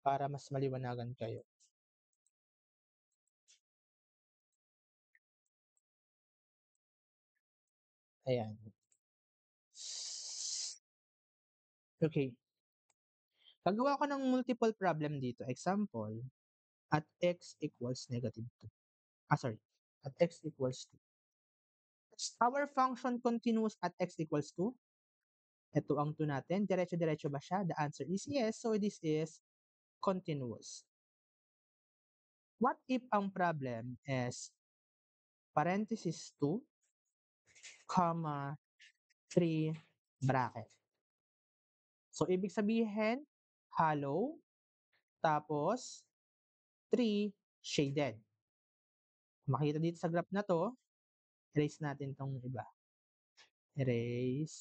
para mas maliwanagan kayo. Ayan. Okay. Gagawa ko ng multiple problem dito. Example, at x equals -2. Sorry. At x equals 2. Our function continuous at x equals 2. Ito ang 2 natin. Diretso-diretso ba siya? The answer is yes. So this is continuous. What if ang problem is parenthesis 2, comma, 3, bracket. So, ibig sabihin, hollow, tapos 3, shaded. Makita dito sa graph na to, erase natin tong iba. Erase.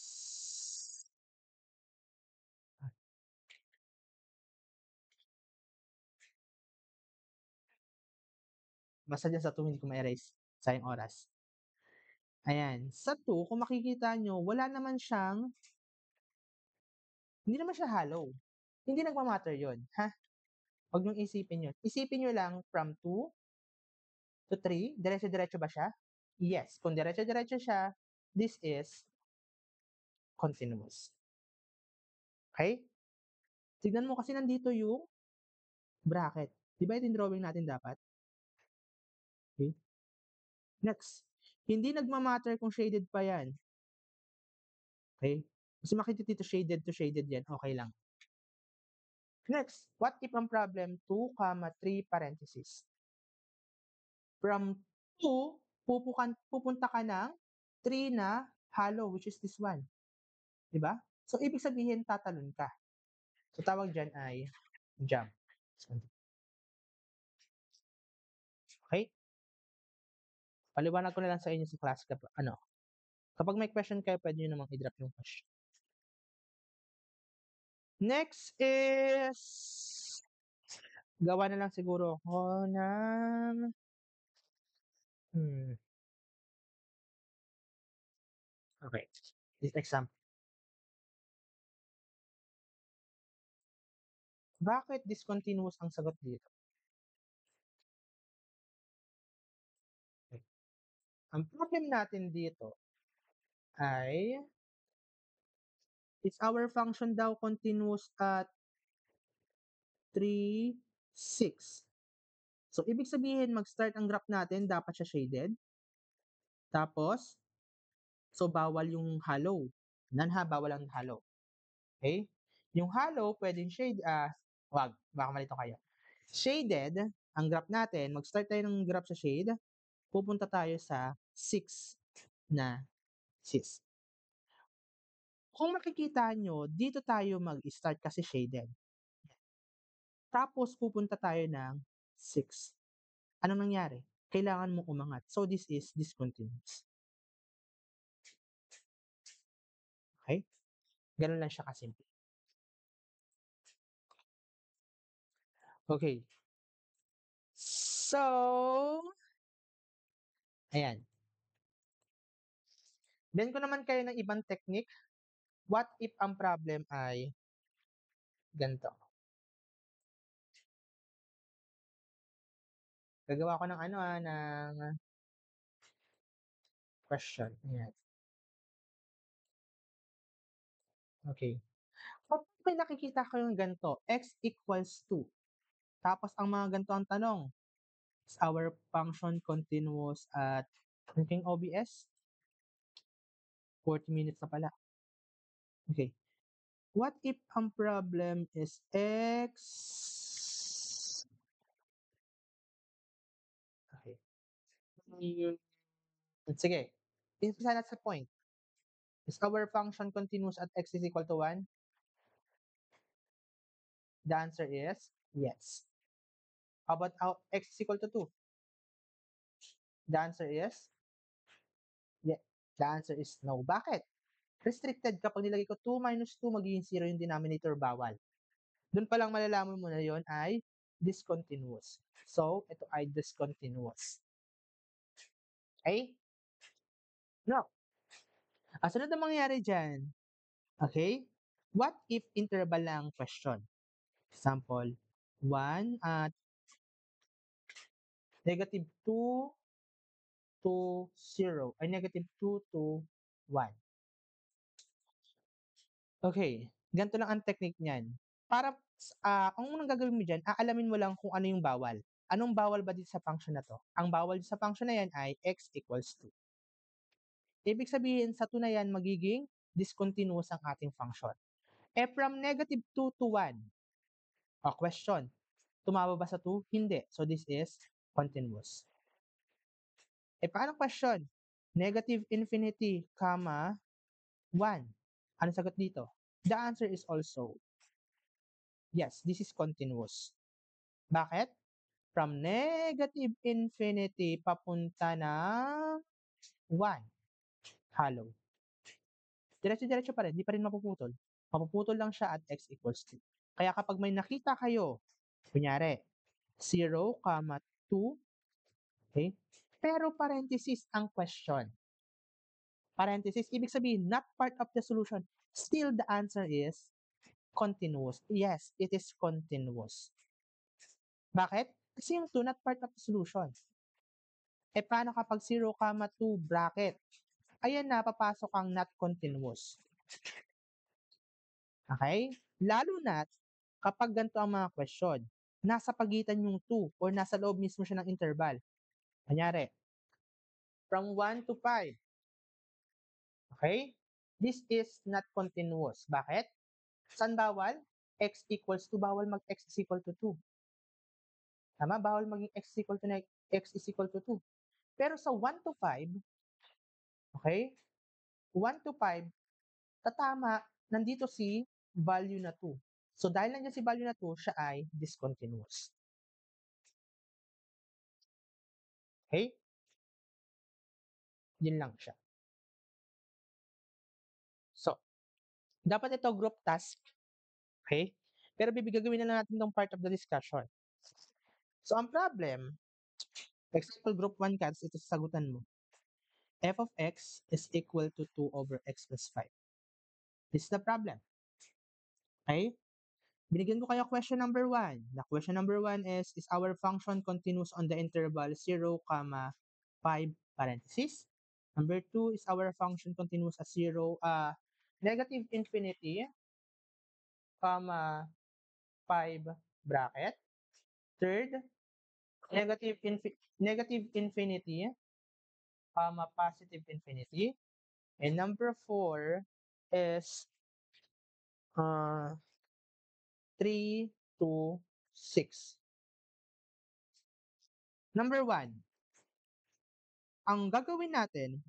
Basta dyan sa 2, hindi ko ma-erase. Sayang oras. Ayan. Sa 2, kung makikita nyo, wala naman siyang, hindi naman siya hollow. Hindi nagmamatter yun, ha? Huwag niyong isipin yun. Isipin nyo lang from 2 to 3, diretso-diretso ba siya? Yes. Kung diretso-diretso siya, this is continuous. Okay? Tignan mo kasi nandito yung bracket. Di ba ito yung drawing natin dapat? Okay. Next. Hindi nagmamatter kung shaded pa yan. Okay? Kasi makita dito shaded to shaded yan. Okay lang. Next. What if ang problem 2, 3 parenthesis? From 2, pupunta ka ng 3 na hollow, which is this one. Di ba? So, ibig sabihin, tatalon ka. So, tawag dyan ay jump. Okay? Paliwanag ko na lang sa inyo sa class kapag may question kayo, pwede nyo namang i-drop yung question. Next is, gawa na lang siguro ako ng, okay, this example. Bakit discontinuous ang sagot dito? Okay. Ang problem natin dito ay, is our function daw continuous at 3, 6. So, ibig sabihin, mag-start ang graph natin, dapat siya shaded. Tapos, so bawal yung hollow. Bawal ang hollow. Okay? Yung hollow, pwedeng shade, wag, baka malito kayo. Shaded, ang graph natin, mag-start tayo ng graph sa shade, pupunta tayo sa 6 na sis. Kung makikita nyo, dito tayo mag-start kasi shaded. Tapos, pupunta tayo ng 6. Anong nangyari? Kailangan mo umangat. So, this is discontinuous. Okay? Ganun lang siya kasimple. Okay. So, ayan. Then ko naman kayo ng ibang technique. What if ang problem ay ganito? Gagawa ko ng ng question. Ayan. Okay. Kapag may nakikita kayong ganito, x equals 2. Tapos ang mga ganito ang tanong, is our function continuous at thinking OBS? 40 minutes na pala. Okay. What if ang problem is x? Okay. Sige. Isa na sa point. Is our function continuous at x is equal to 1? The answer is yes. How about x is equal to 2? The answer is yeah. The answer is no. Bakit? Restricted. Kapag nilagay ko 2 minus 2, magiging 0 yung denominator, bawal. Doon pa lang malalaman mo na yon ay discontinuous. So, ito ay discontinuous. Okay? No. Sunod na mangyayari dyan. Okay? What if interval lang question? Example, 1 at negative 2 to 0 ay negative 2 to 1. Okay, ganito lang ang technique niyan. Para ang unang gagawin mo diyan, aalamin mo lang kung ano yung bawal. Anong bawal ba dito sa function na 'to? Ang bawal sa function na 'yan ay x equals 2. Ibig sabihin sa 2 na 'yan magiging discontinuous ang ating function. From negative 2 to 1, question, tumama ba sa 2? Hindi. So this is continuous. Paano question? Negative infinity, 1. Ano sagot dito? The answer is also yes, this is continuous. Bakit? From negative infinity papunta ng 1, hollow. Diretso-diretso pa rin, di pa rin mapuputol. Mapuputol lang siya at x equals 2. Kaya kapag may nakita kayo, kunyari, 0, 2, okay? Pero parenthesis ang question. Parenthesis, ibig sabihin, not part of the solution. Still, the answer is continuous. Yes, it is continuous. Bakit? Kasi yung 2 not part of the solution. Paano kapag 0, 2 bracket? Ayan na, papasok ang not continuous. Okay? Lalo na kapag ganito ang mga question, nasa pagitan yung 2 or nasa loob mismo siya ng interval. Kanyari, from 1 to 5. Okay? This is not continuous. Bakit? Saan bawal? X equals to, bawal mag-x is equal to 2. Tama? Bawal maging x is equal to x is equal to 2. Pero sa 1 to 5, okay? 1 to 5, tatama, nandito si value na 2. So dahil nandiyan si value na 2, siya ay discontinuous. Okay? Yun lang siya. So, dapat ito group task. Okay? Pero gagawin na lang natin itong part of the discussion. So, ang problem, example group 1 cats, ito sasagutan mo. F of x is equal to 2 over x plus 5. This is the problem. Okay? Binigyan ko kayo question number 1. The question number 1 is our function continuous on the interval 0, 5 parentheses? Number 2 is our function continuous at 0, negative infinity, 5 bracket. Third, negative infinity, positive infinity. And number 4 is 3 to 6. Number 1, ang gagawin natin,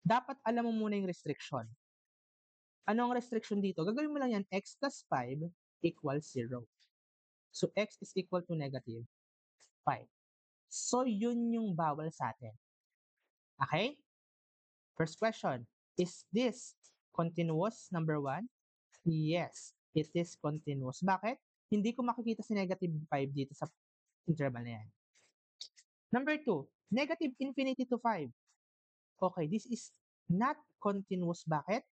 dapat alam mo muna yung restriction. Ano ang restriction dito? Gagawin mo lang yan, x plus 5 equals 0. So, x is equal to negative 5. So, yun yung bawal sa atin. Okay? First question, is this continuous, number 1? Yes, it is continuous. Bakit? Hindi ko makikita si negative 5 dito sa interval na yan. Number 2, negative infinity to 5. Okay, this is not continuous. Bakit?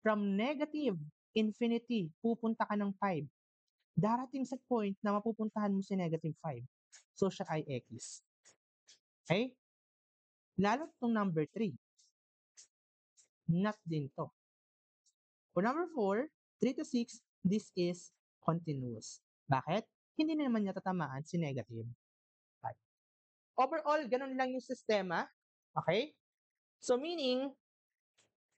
From negative infinity, pupunta ka ng 5. Darating sa point na mapupuntahan mo si negative 5. So, siya ay x. Okay? Lalo itong number 3. Not din to. For number 4, 3 to 6, this is continuous. Bakit? Hindi na naman niya tatamaan si negative 5. Overall, ganun lang yung sistema. Okay? So, meaning,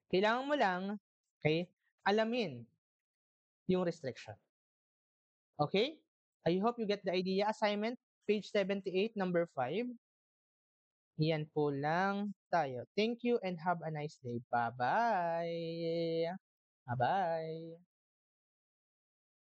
kailangan mo lang, okay, alamin yung restriction. Okay? I hope you get the idea. Assignment, page 78, number 5. Yan po lang tayo. Thank you and have a nice day. Bye-bye! Bye-bye!